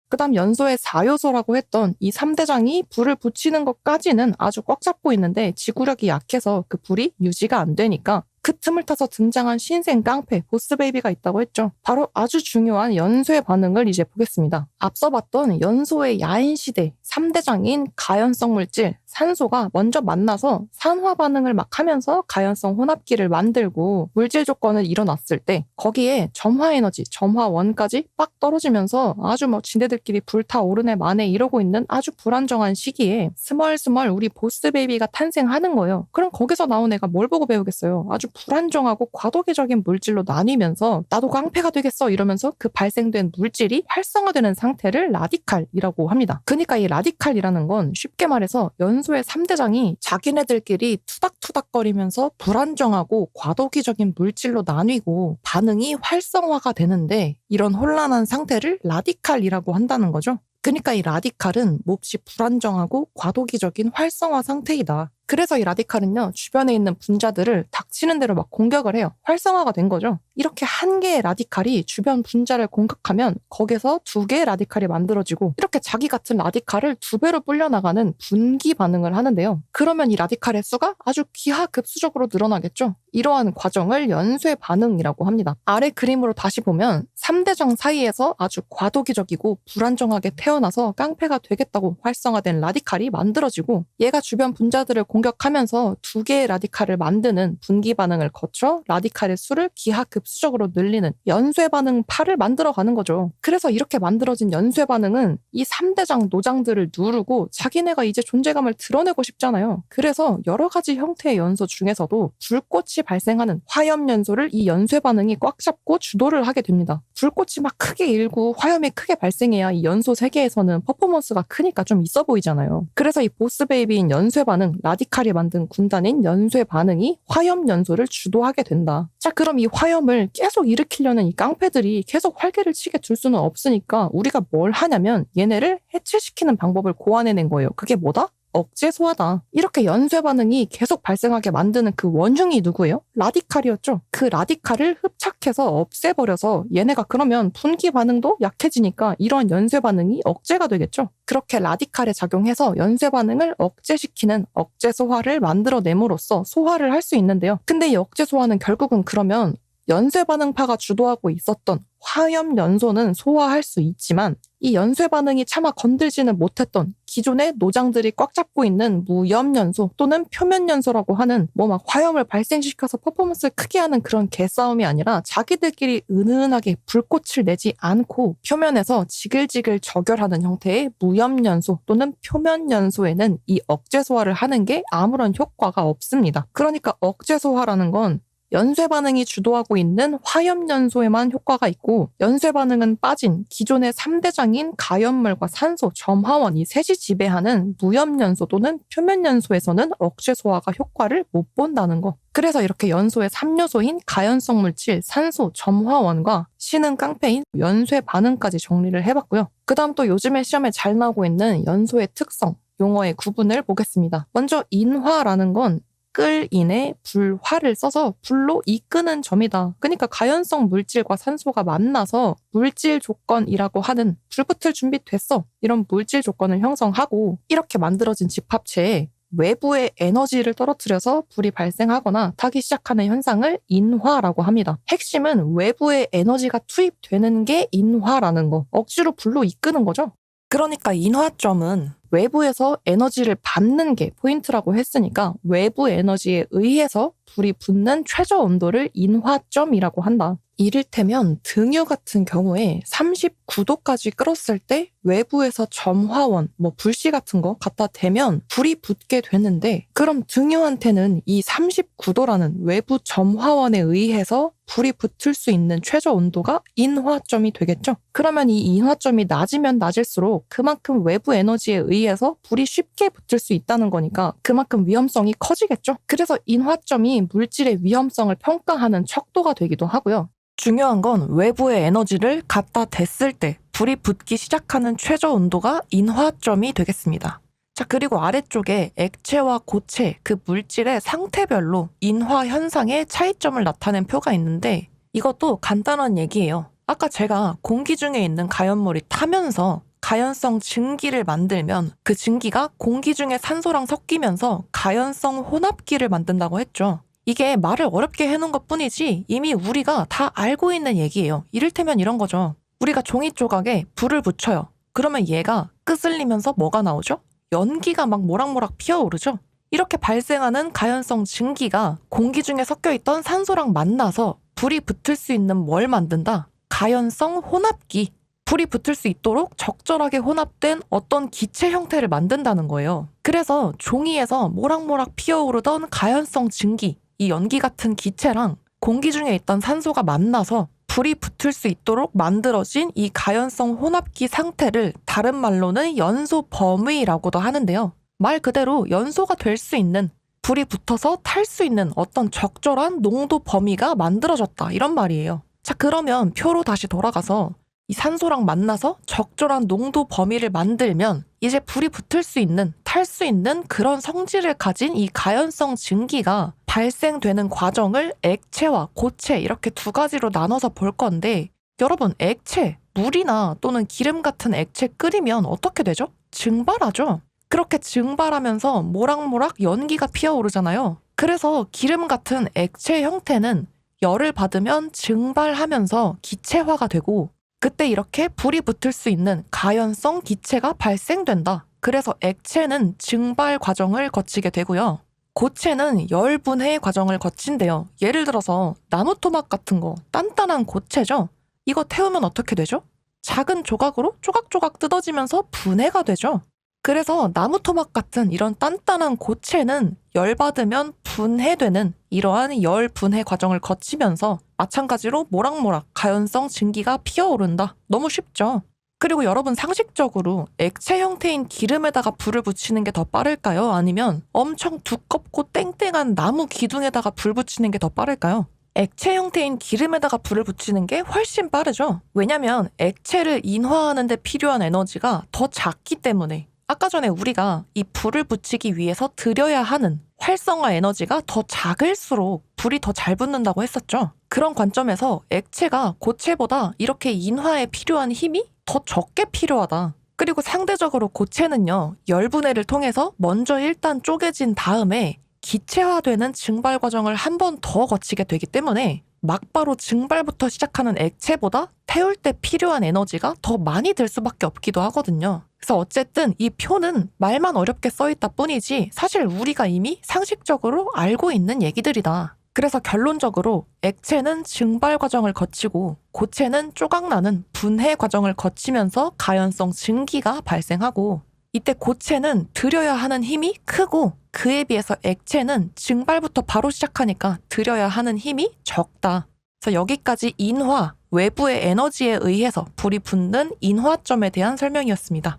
그 다음 연소의 4요소라고 했던 이 3대장이 불을 붙이는 것까지는 아주 꽉 잡고 있는데 지구력이 약해서 그 불이 유지가 안 되니까 그 틈을 타서 등장한 신생 깡패 보스베이비가 있다고 했죠. 바로 아주 중요한 연소의 반응을 이제 보겠습니다. 앞서 봤던 연소의 야인 시대 3대장인 가연성 물질 산소가 먼저 만나서 산화 반응을 막 하면서 가연성 혼합기를 만들고 물질 조건을 일어났을 때 거기에 점화 에너지, 점화원까지 빡 떨어지면서 아주 뭐 지네들끼리 불타오르네 마네 이러고 있는 아주 불안정한 시기에 스멀스멀 우리 보스베이비가 탄생하는 거예요. 그럼 거기서 나온 애가 뭘 보고 배우겠어요? 아주 불안정하고 과도기적인 물질로 나뉘면서 나도 깡패가 되겠어 이러면서 그 발생된 물질이 활성화되는 상태를 라디칼이라고 합니다. 그러니까 이 라디칼이라는 건 쉽게 말해서 연소의 3대장이 자기네들끼리 투닥투닥거리면서 불안정하고 과도기적인 물질로 나뉘고 반응이 활성화가 되는데 이런 혼란한 상태를 라디칼이라고 한다는 거죠. 그러니까 이 라디칼은 몹시 불안정하고 과도기적인 활성화 상태이다. 그래서 이 라디칼은요, 주변에 있는 분자들을 닥치는 대로 막 공격을 해요. 활성화가 된 거죠. 이렇게 한 개의 라디칼이 주변 분자를 공격하면 거기서 2개의 라디칼이 만들어지고 이렇게 자기 같은 라디칼을 2배로 불려나가는 분기 반응을 하는데요. 그러면 이 라디칼의 수가 아주 기하급수적으로 늘어나겠죠. 이러한 과정을 연쇄 반응이라고 합니다. 아래 그림으로 다시 보면 3대장 사이에서 아주 과도기적이고 불안정하게 태어나서 깡패가 되겠다고 활성화된 라디칼이 만들어지고 얘가 주변 분자들을 공격하면서 2개의 라디칼을 만드는 분기 반응을 거쳐 라디칼의 수를 기하급수적으로 늘리는 연쇄 반응 파를 만들어가는 거죠. 그래서 이렇게 만들어진 연쇄 반응은 이 3대장 노장들을 누르고 자기네가 이제 존재감을 드러내고 싶잖아요. 그래서 여러 가지 형태의 연소 중에서도 불꽃이 발생하는 화염 연소를 이 연쇄 반응이 꽉 잡고 주도를 하게 됩니다. 불꽃이 막 크게 일고 화염이 크게 발생해야 이 연소 세계에서는 퍼포먼스가 크니까 좀 있어 보이잖아요. 그래서 이 보스 베이비인 연쇄 반응, 라디칼이 만든 군단인 연쇄 반응이 화염 연소를 주도하게 된다. 자, 그럼 이 화염을 계속 일으키려는 이 깡패들이 계속 활개를 치게 둘 수는 없으니까 우리가 뭘 하냐면 얘네를 해체시키는 방법을 고안해낸 거예요. 그게 뭐다? 억제 소화다. 이렇게 연쇄 반응이 계속 발생하게 만드는 그 원흉이 누구예요? 라디칼이었죠. 그 라디칼을 흡착해서 없애버려서 얘네가 그러면 분기 반응도 약해지니까 이런 연쇄 반응이 억제가 되겠죠. 그렇게 라디칼에 작용해서 연쇄 반응을 억제시키는 억제 소화를 만들어냄으로써 소화를 할 수 있는데요. 근데 이 억제 소화는 결국은 그러면 연쇄 반응파가 주도하고 있었던 화염 연소는 소화할 수 있지만 이 연쇄 반응이 차마 건들지는 못했던 기존의 노장들이 꽉 잡고 있는 무염 연소 또는 표면 연소라고 하는 뭐 막 화염을 발생시켜서 퍼포먼스를 크게 하는 그런 개싸움이 아니라 자기들끼리 은은하게 불꽃을 내지 않고 표면에서 지글지글 저결하는 형태의 무염 연소 또는 표면 연소에는 이 억제 소화를 하는 게 아무런 효과가 없습니다. 그러니까 억제 소화라는 건 연쇄 반응이 주도하고 있는 화염 연소에만 효과가 있고 연쇄 반응은 빠진 기존의 3대장인 가연물과 산소, 점화원 이 셋이 지배하는 무염 연소 또는 표면 연소에서는 억제 소화가 효과를 못 본다는 거. 그래서 이렇게 연소의 3요소인 가연성 물질, 산소, 점화원과 신흥 깡패인 연쇄 반응까지 정리를 해봤고요. 그 다음 또 요즘에 시험에 잘 나오고 있는 연소의 특성, 용어의 구분을 보겠습니다. 먼저 인화라는 건 끌인의 불화를 써서 불로 이끄는 점이다. 그러니까 가연성 물질과 산소가 만나서 물질 조건이라고 하는 불 붙을 준비 됐어. 이런 물질 조건을 형성하고 이렇게 만들어진 집합체에 외부의 에너지를 떨어뜨려서 불이 발생하거나 타기 시작하는 현상을 인화라고 합니다. 핵심은 외부의 에너지가 투입되는 게 인화라는 거. 억지로 불로 이끄는 거죠. 그러니까 인화점은 외부에서 에너지를 받는 게 포인트라고 했으니까 외부 에너지에 의해서 불이 붙는 최저 온도를 인화점이라고 한다. 이를테면 등유 같은 경우에 39도까지 끓었을 때 외부에서 점화원, 불씨 같은 거 갖다 대면 불이 붙게 되는데 그럼 등유한테는 이 39도라는 외부 점화원에 의해서 불이 붙을 수 있는 최저 온도가 인화점이 되겠죠. 그러면 이 인화점이 낮으면 낮을수록 그만큼 외부 에너지에 의해서 불이 쉽게 붙을 수 있다는 거니까 그만큼 위험성이 커지겠죠. 그래서 인화점이 물질의 위험성을 평가하는 척도가 되기도 하고요. 중요한 건 외부의 에너지를 갖다 댔을 때 불이 붙기 시작하는 최저 온도가 인화점이 되겠습니다. 자, 그리고 아래쪽에 액체와 고체, 그 물질의 상태별로 인화 현상의 차이점을 나타낸 표가 있는데 이것도 간단한 얘기예요. 아까 제가 공기 중에 있는 가연물이 타면서 가연성 증기를 만들면 그 증기가 공기 중에 산소랑 섞이면서 가연성 혼합기를 만든다고 했죠. 이게 말을 어렵게 해놓은 것 뿐이지 이미 우리가 다 알고 있는 얘기예요. 이를테면 이런 거죠. 우리가 종이 조각에 불을 붙여요. 그러면 얘가 끄슬리면서 뭐가 나오죠? 연기가 막 모락모락 피어오르죠? 이렇게 발생하는 가연성 증기가 공기 중에 섞여있던 산소랑 만나서 불이 붙을 수 있는 뭘 만든다? 가연성 혼합기. 불이 붙을 수 있도록 적절하게 혼합된 어떤 기체 형태를 만든다는 거예요. 그래서 종이에서 모락모락 피어오르던 가연성 증기, 이 연기 같은 기체랑 공기 중에 있던 산소가 만나서 불이 붙을 수 있도록 만들어진 이 가연성 혼합기 상태를 다른 말로는 연소 범위라고도 하는데요. 말 그대로 연소가 될 수 있는, 불이 붙어서 탈 수 있는 어떤 적절한 농도 범위가 만들어졌다 이런 말이에요. 자, 그러면 표로 다시 돌아가서 이 산소랑 만나서 적절한 농도 범위를 만들면 이제 불이 붙을 수 있는, 탈 수 있는 그런 성질을 가진 이 가연성 증기가 발생되는 과정을 액체와 고체 이렇게 두 가지로 나눠서 볼 건데 여러분 액체, 물이나 또는 기름 같은 액체 끓이면 어떻게 되죠? 증발하죠. 그렇게 증발하면서 모락모락 연기가 피어오르잖아요. 그래서 기름 같은 액체 형태는 열을 받으면 증발하면서 기체화가 되고 그때 이렇게 불이 붙을 수 있는 가연성 기체가 발생된다. 그래서 액체는 증발 과정을 거치게 되고요. 고체는 열분해 과정을 거친대요. 예를 들어서 나무토막 같은 거 단단한 고체죠. 이거 태우면 어떻게 되죠? 작은 조각으로 조각조각 뜯어지면서 분해가 되죠. 그래서 나무토막 같은 이런 단단한 고체는 열받으면 분해되는 이러한 열분해 과정을 거치면서 마찬가지로 모락모락 가연성 증기가 피어오른다. 너무 쉽죠? 그리고 여러분 상식적으로 액체 형태인 기름에다가 불을 붙이는 게 더 빠를까요? 아니면 엄청 두껍고 땡땡한 나무 기둥에다가 불 붙이는 게 더 빠를까요? 액체 형태인 기름에다가 불을 붙이는 게 훨씬 빠르죠. 왜냐면 액체를 인화하는 데 필요한 에너지가 더 작기 때문에 아까 전에 우리가 이 불을 붙이기 위해서 들여야 하는 활성화 에너지가 더 작을수록 불이 더 잘 붙는다고 했었죠. 그런 관점에서 액체가 고체보다 이렇게 인화에 필요한 힘이 더 적게 필요하다. 그리고 상대적으로 고체는요, 열분해를 통해서 먼저 일단 쪼개진 다음에 기체화되는 증발 과정을 한 번 더 거치게 되기 때문에 막바로 증발부터 시작하는 액체보다 태울 때 필요한 에너지가 더 많이 들 수밖에 없기도 하거든요. 그래서 어쨌든 이 표는 말만 어렵게 써있다 뿐이지 사실 우리가 이미 상식적으로 알고 있는 얘기들이다. 그래서 결론적으로 액체는 증발 과정을 거치고 고체는 조각나는 분해 과정을 거치면서 가연성 증기가 발생하고, 이때 고체는 들여야 하는 힘이 크고 그에 비해서 액체는 증발부터 바로 시작하니까 들여야 하는 힘이 적다. 그래서 여기까지 인화, 외부의 에너지에 의해서 불이 붙는 인화점에 대한 설명이었습니다.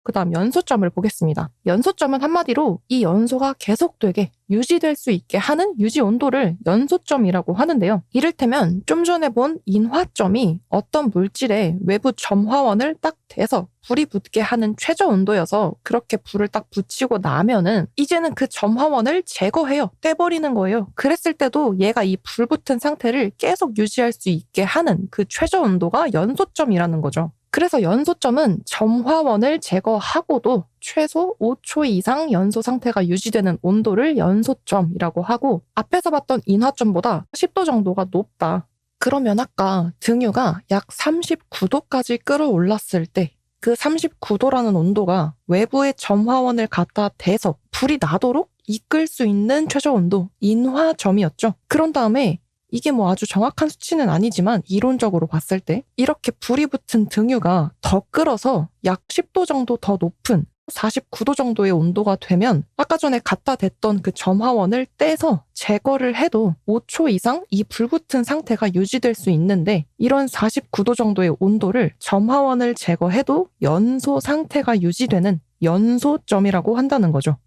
그 다음 연소점을 보겠습니다. 연소점은 한마디로 이 연소가 계속되게 유지될 수 있게 하는 유지 온도를 연소점이라고 하는데요. 이를테면 좀 전에 본 인화점이 어떤 물질의 외부 점화원을 딱 대서 불이 붙게 하는 최저 온도여서 그렇게 불을 딱 붙이고 나면은 이제는 그 점화원을 제거해요. 떼버리는 거예요. 그랬을 때도 얘가 이 불 붙은 상태를 계속 유지할 수 있게 하는 그 최저 온도가 연소점이라는 거죠. 그래서 연소점은 점화원을 제거하고도 최소 5초 이상 연소 상태가 유지되는 온도를 연소점이라고 하고, 앞에서 봤던 인화점보다 10도 정도가 높다. 그러면 아까 등유가 약 39도까지 끌어올랐을 때 그 39도라는 온도가 외부의 점화원을 갖다 대서 불이 나도록 이끌 수 있는 최저 온도, 인화점이었죠. 그런 다음에 이게 뭐 아주 정확한 수치는 아니지만 이론적으로 봤을 때 이렇게 불이 붙은 등유가 더 끓어서 약 10도 정도 더 높은 49도 정도의 온도가 되면 아까 전에 갖다 댔던 그 점화원을 떼서 제거를 해도 5초 이상 이 불붙은 상태가 유지될 수 있는데, 이런 49도 정도의 온도를 점화원을 제거해도 연소 상태가 유지되는 연소점이라고 한다는 거죠.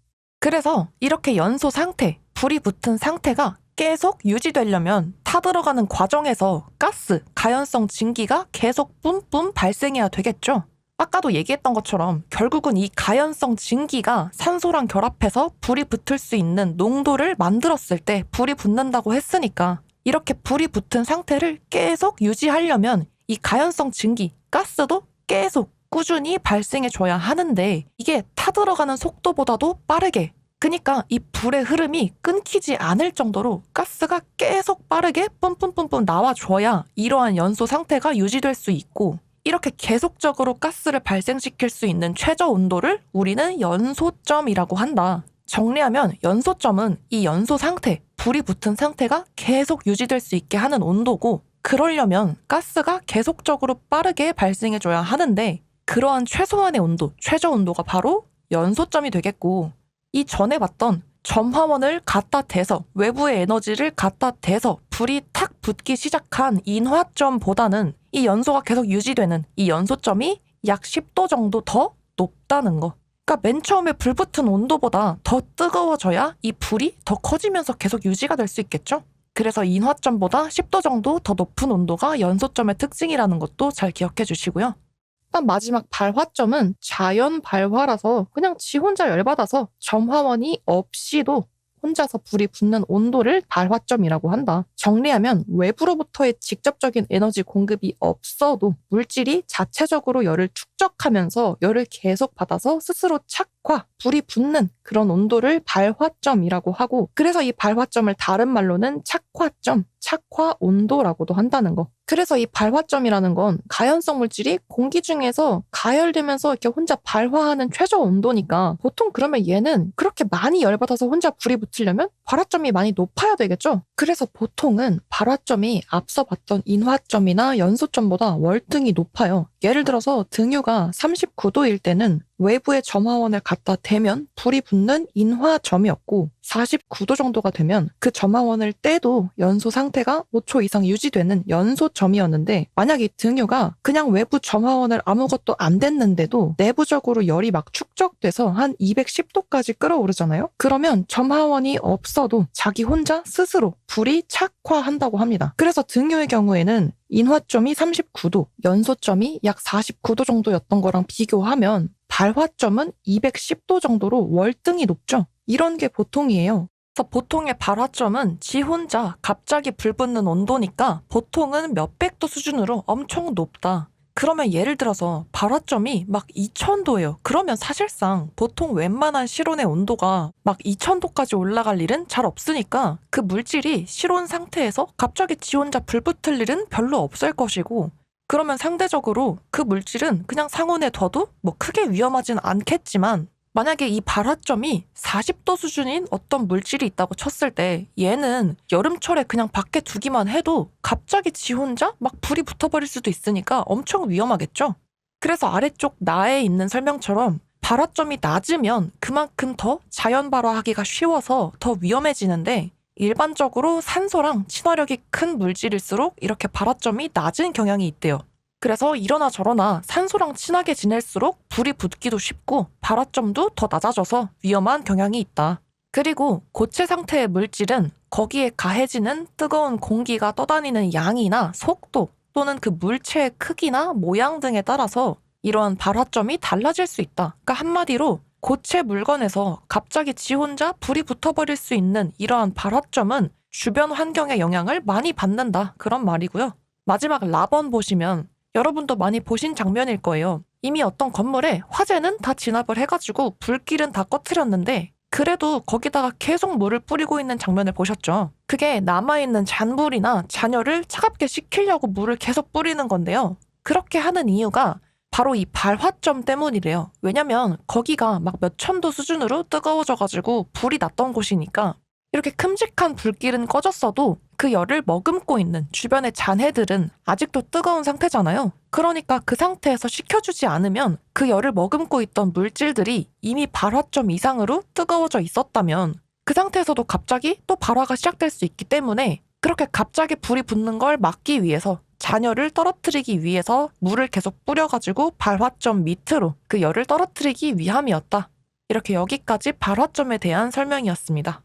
그래서 이렇게 연소 상태, 불이 붙은 상태가 계속 유지되려면 타들어가는 과정에서 가스, 가연성 증기가 계속 뿜뿜 발생해야 되겠죠. 아까도 얘기했던 것처럼 결국은 이 가연성 증기가 산소랑 결합해서 불이 붙을 수 있는 농도를 만들었을 때 불이 붙는다고 했으니까, 이렇게 불이 붙은 상태를 계속 유지하려면 이 가연성 증기, 가스도 계속 꾸준히 발생해줘야 하는데 이게 타들어가는 속도보다도 빠르게, 그러니까 이 불의 흐름이 끊기지 않을 정도로 가스가 계속 빠르게 뿜뿜뿜뿜 나와줘야 이러한 연소 상태가 유지될 수 있고, 이렇게 계속적으로 가스를 발생시킬 수 있는 최저 온도를 우리는 연소점이라고 한다. 정리하면 연소점은 이 연소 상태, 불이 붙은 상태가 계속 유지될 수 있게 하는 온도고, 그러려면 가스가 계속적으로 빠르게 발생해줘야 하는데 그러한 최소한의 온도, 최저 온도가 바로 연소점이 되겠고, 이 전에 봤던 점화원을 갖다 대서 외부의 에너지를 갖다 대서 불이 탁 붙기 시작한 인화점보다는 이 연소가 계속 유지되는 이 연소점이 약 10도 정도 더 높다는 거. 그러니까 맨 처음에 불 붙은 온도보다 더 뜨거워져야 이 불이 더 커지면서 계속 유지가 될 수 있겠죠? 그래서 인화점보다 10도 정도 더 높은 온도가 연소점의 특징이라는 것도 잘 기억해 주시고요. 일단 마지막 발화점은 자연 발화라서 그냥 지 혼자 열받아서 점화원이 없이도 혼자서 불이 붙는 온도를 발화점이라고 한다. 정리하면 외부로부터의 직접적인 에너지 공급이 없어도 물질이 자체적으로 열을 축적하면서 열을 계속 받아서 스스로 착화, 불이 붙는 그런 온도를 발화점이라고 하고, 그래서 이 발화점을 다른 말로는 착화점, 착화 온도라고도 한다는 거. 그래서 이 발화점이라는 건 가연성 물질이 공기 중에서 가열되면서 이렇게 혼자 발화하는 최저 온도니까, 보통 그러면 얘는 그렇게 많이 열받아서 혼자 불이 붙으려면 발화점이 많이 높아야 되겠죠? 그래서 보통은 발화점이 앞서 봤던 인화점이나 연소점보다 월등히 높아요. 예를 들어서 등유가 39도일 때는 외부의 점화원을 갖다 대면 불이 붙는 인화점이었고, 49도 정도가 되면 그 점화원을 떼도 연소 상태가 5초 이상 유지되는 연소점이었는데, 만약 이 등유가 그냥 외부 점화원을 아무것도 안 댔는데도 내부적으로 열이 막 축적돼서 한 210도까지 끌어오르잖아요? 그러면 점화원이 없어도 자기 혼자 스스로 불이 착화한다고 합니다. 그래서 등유의 경우에는 인화점이 39도, 연소점이 약 49도 정도였던 거랑 비교하면 발화점은 210도 정도로 월등히 높죠. 이런 게 보통이에요. 그래서 보통의 발화점은 지 혼자 갑자기 불 붙는 온도니까 보통은 몇백 도 수준으로 엄청 높다. 그러면 예를 들어서 발화점이 막 2000도예요. 그러면 사실상 보통 웬만한 실온의 온도가 막 2000도까지 올라갈 일은 잘 없으니까 그 물질이 실온 상태에서 갑자기 지 혼자 불 붙을 일은 별로 없을 것이고, 그러면 상대적으로 그 물질은 그냥 상온에 둬도 뭐 크게 위험하진 않겠지만, 만약에 이 발화점이 40도 수준인 어떤 물질이 있다고 쳤을 때 얘는 여름철에 그냥 밖에 두기만 해도 갑자기 지 혼자 막 불이 붙어버릴 수도 있으니까 엄청 위험하겠죠. 그래서 아래쪽 나에 있는 설명처럼 발화점이 낮으면 그만큼 더 자연 발화하기가 쉬워서 더 위험해지는데, 일반적으로 산소랑 친화력이 큰 물질일수록 이렇게 발화점이 낮은 경향이 있대요. 그래서 이러나 저러나 산소랑 친하게 지낼수록 불이 붙기도 쉽고 발화점도 더 낮아져서 위험한 경향이 있다. 그리고 고체 상태의 물질은 거기에 가해지는 뜨거운 공기가 떠다니는 양이나 속도 또는 그 물체의 크기나 모양 등에 따라서 이러한 발화점이 달라질 수 있다. 그러니까 한마디로 고체 물건에서 갑자기 지 혼자 불이 붙어버릴 수 있는 이러한 발화점은 주변 환경의 영향을 많이 받는다. 그런 말이고요. 마지막 라번 보시면 여러분도 많이 보신 장면일 거예요. 이미 어떤 건물에 화재는 다 진압을 해가지고 불길은 다 꺼트렸는데 그래도 거기다가 계속 물을 뿌리고 있는 장면을 보셨죠? 그게 남아있는 잔불이나 잔여를 차갑게 식히려고 물을 계속 뿌리는 건데요. 그렇게 하는 이유가 바로 이 발화점 때문이래요. 왜냐면 거기가 막 몇천 도 수준으로 뜨거워져가지고 불이 났던 곳이니까 이렇게 큼직한 불길은 꺼졌어도 그 열을 머금고 있는 주변의 잔해들은 아직도 뜨거운 상태잖아요. 그러니까 그 상태에서 식혀주지 않으면 그 열을 머금고 있던 물질들이 이미 발화점 이상으로 뜨거워져 있었다면 그 상태에서도 갑자기 또 발화가 시작될 수 있기 때문에 그렇게 갑자기 불이 붙는 걸 막기 위해서 잔열을 떨어뜨리기 위해서 물을 계속 뿌려가지고 발화점 밑으로 그 열을 떨어뜨리기 위함이었다. 이렇게 여기까지 발화점에 대한 설명이었습니다.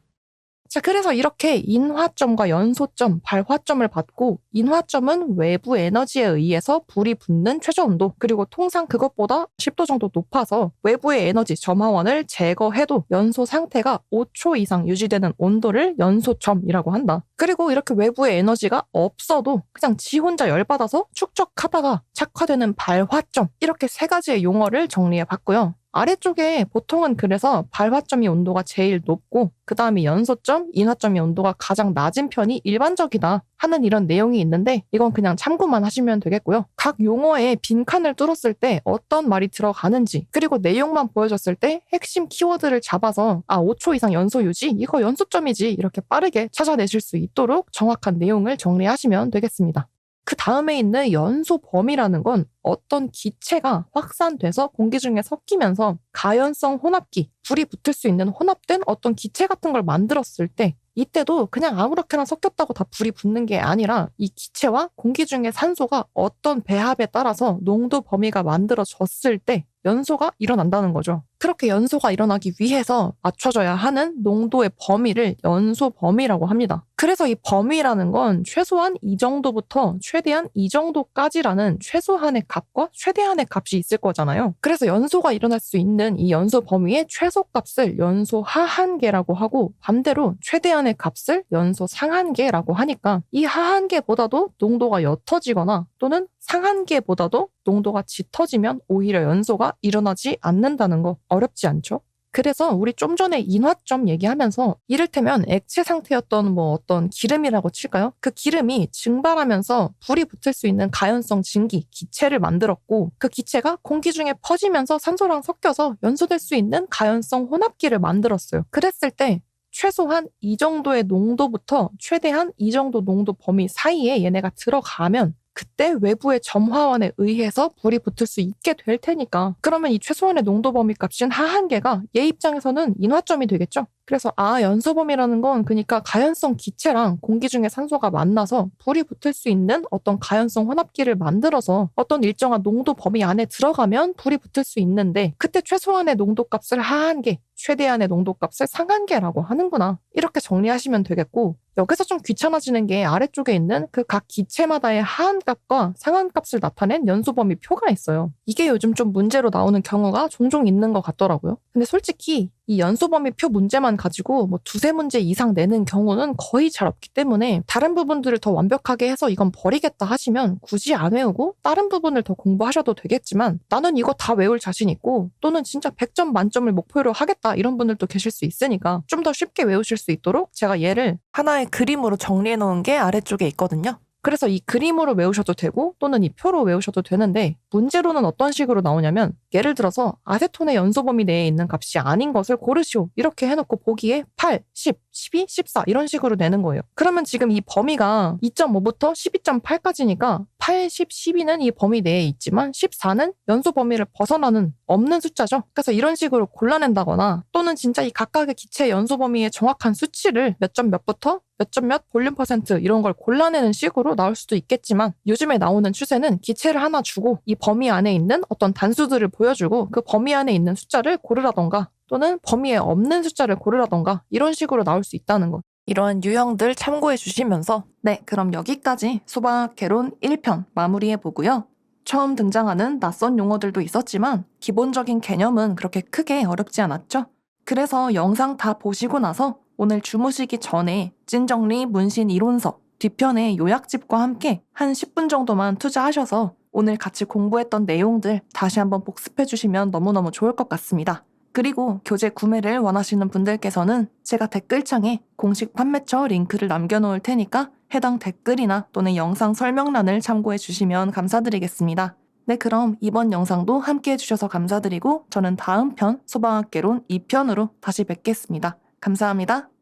자, 그래서 이렇게 인화점과 연소점, 발화점을 받고 인화점은 외부 에너지에 의해서 불이 붙는 최저 온도, 그리고 통상 그것보다 10도 정도 높아서 외부의 에너지 점화원을 제거해도 연소 상태가 5초 이상 유지되는 온도를 연소점이라고 한다. 그리고 이렇게 외부의 에너지가 없어도 그냥 지 혼자 열받아서 축적하다가 착화되는 발화점, 이렇게 세 가지의 용어를 정리해 봤고요. 아래쪽에 보통은 그래서 발화점이 온도가 제일 높고 그 다음이 연소점, 인화점이 온도가 가장 낮은 편이 일반적이다 하는 이런 내용이 있는데 이건 그냥 참고만 하시면 되겠고요. 각 용어에 빈칸을 뚫었을 때 어떤 말이 들어가는지 그리고 내용만 보여줬을 때 핵심 키워드를 잡아서 5초 이상 연소 유지? 이거 연소점이지 이렇게 빠르게 찾아내실 수 있도록 정확한 내용을 정리하시면 되겠습니다. 그 다음에 있는 연소 범위라는 건 어떤 기체가 확산돼서 공기 중에 섞이면서 가연성 혼합기, 불이 붙을 수 있는 혼합된 어떤 기체 같은 걸 만들었을 때 이때도 그냥 아무렇게나 섞였다고 다 불이 붙는 게 아니라 이 기체와 공기 중의 산소가 어떤 배합에 따라서 농도 범위가 만들어졌을 때 연소가 일어난다는 거죠. 그렇게 연소가 일어나기 위해서 맞춰져야 하는 농도의 범위를 연소 범위라고 합니다. 그래서 이 범위라는 건 최소한 이 정도부터 최대한 이 정도까지라는 최소한의 값과 최대한의 값이 있을 거잖아요. 그래서 연소가 일어날 수 있는 이 연소 범위의 최소값을 연소 하한계라고 하고 반대로 최대한의 값을 연소 상한계라고 하니까 이 하한계보다도 농도가 옅어지거나 또는 상한계보다도 농도가 짙어지면 오히려 연소가 일어나지 않는다는 거 어렵지 않죠? 그래서 우리 좀 전에 인화점 얘기하면서 이를테면 액체 상태였던 어떤 기름이라고 칠까요? 그 기름이 증발하면서 불이 붙을 수 있는 가연성 증기, 기체를 만들었고 그 기체가 공기 중에 퍼지면서 산소랑 섞여서 연소될 수 있는 가연성 혼합기를 만들었어요. 그랬을 때 최소한 이 정도의 농도부터 최대한 이 정도 농도 범위 사이에 얘네가 들어가면 그때 외부의 점화원에 의해서 불이 붙을 수 있게 될 테니까 그러면 이 최소한의 농도 범위 값인 하한계가 얘 입장에서는 인화점이 되겠죠. 그래서 연소범위라는 건 그러니까 가연성 기체랑 공기 중에 산소가 만나서 불이 붙을 수 있는 어떤 가연성 혼합기를 만들어서 어떤 일정한 농도 범위 안에 들어가면 불이 붙을 수 있는데 그때 최소한의 농도값을 하한계, 최대한의 농도값을 상한계라고 하는구나. 이렇게 정리하시면 되겠고 여기서 좀 귀찮아지는 게 아래쪽에 있는 그 각 기체마다의 하한값과 상한값을 나타낸 연소범위 표가 있어요. 이게 요즘 좀 문제로 나오는 경우가 종종 있는 것 같더라고요. 근데 솔직히 이 연소범위 표 문제만 가지고 뭐 두세 문제 이상 내는 경우는 거의 잘 없기 때문에 다른 부분들을 더 완벽하게 해서 이건 버리겠다 하시면 굳이 안 외우고 다른 부분을 더 공부하셔도 되겠지만 나는 이거 다 외울 자신 있고 또는 진짜 100점 만점을 목표로 하겠다 이런 분들도 계실 수 있으니까 좀 더 쉽게 외우실 수 있도록 제가 얘를 하나의 그림으로 정리해 놓은 게 아래쪽에 있거든요. 그래서 이 그림으로 외우셔도 되고 또는 이 표로 외우셔도 되는데 문제로는 어떤 식으로 나오냐면 예를 들어서 아세톤의 연소범위 내에 있는 값이 아닌 것을 고르시오 이렇게 해놓고 보기에 8, 10, 12, 14 이런 식으로 내는 거예요. 그러면 지금 이 범위가 2.5부터 12.8까지니까 8, 10, 12는 이 범위 내에 있지만 14는 연소 범위를 벗어나는 없는 숫자죠. 그래서 이런 식으로 골라낸다거나 또는 진짜 이 각각의 기체 연소 범위의 정확한 수치를 몇 점 몇부터 몇 점 몇 볼륨 퍼센트 이런 걸 골라내는 식으로 나올 수도 있겠지만 요즘에 나오는 추세는 기체를 하나 주고 이 범위 안에 있는 어떤 단수들을 보여주고 그 범위 안에 있는 숫자를 고르라던가 또는 범위에 없는 숫자를 고르라던가 이런 식으로 나올 수 있다는 거. 이러한 유형들 참고해 주시면서 네, 그럼 여기까지 소방학 개론 1편 마무리해 보고요. 처음 등장하는 낯선 용어들도 있었지만 기본적인 개념은 그렇게 크게 어렵지 않았죠? 그래서 영상 다 보시고 나서 오늘 주무시기 전에 찐정리 문신 이론서 뒤편의 요약집과 함께 한 10분 정도만 투자하셔서 오늘 같이 공부했던 내용들 다시 한번 복습해 주시면 너무너무 좋을 것 같습니다. 그리고 교재 구매를 원하시는 분들께서는 제가 댓글창에 공식 판매처 링크를 남겨놓을 테니까 해당 댓글이나 또는 영상 설명란을 참고해 주시면 감사드리겠습니다. 네, 그럼 이번 영상도 함께 해주셔서 감사드리고 저는 다음 편 소방학개론 2편으로 다시 뵙겠습니다. 감사합니다.